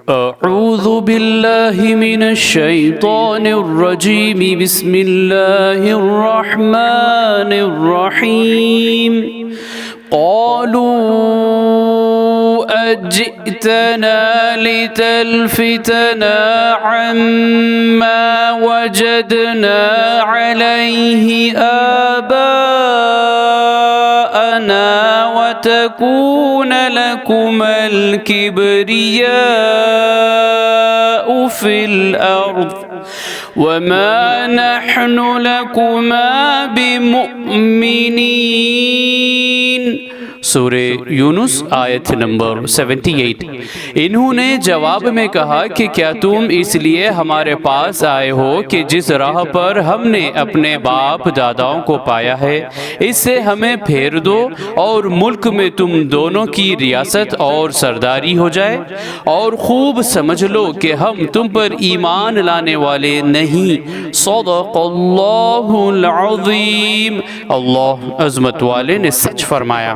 अऊज़ु बिल्लाहि मिनश शैतानिर रजीम बिस्मिल्लाहिर रहमानिर रहीम क़ालू अजि'तना लितल्फ़ितना अम्मा वजदना अलैहि आबाअना वतकून लकुमल किब्रियाउ फिल अर्ज़ वमा नहनु लकुमा बिमुअ्मिनीन। सूरे यूनुस आयत नंबर 78। इन्होंने जवाब में कहा कि क्या तुम इसलिए हमारे पास आए हो कि जिस राह पर हमने अपने बाप दादाओं को पाया है इससे हमें फेर दो और मुल्क में तुम दोनों की रियासत और सरदारी हो जाए, और खूब समझ लो कि हम तुम पर ईमान लाने वाले नहीं। सदक़ल्लाहुल अज़ीम। अल्लाह अज़मत वाले ने सच फरमाया।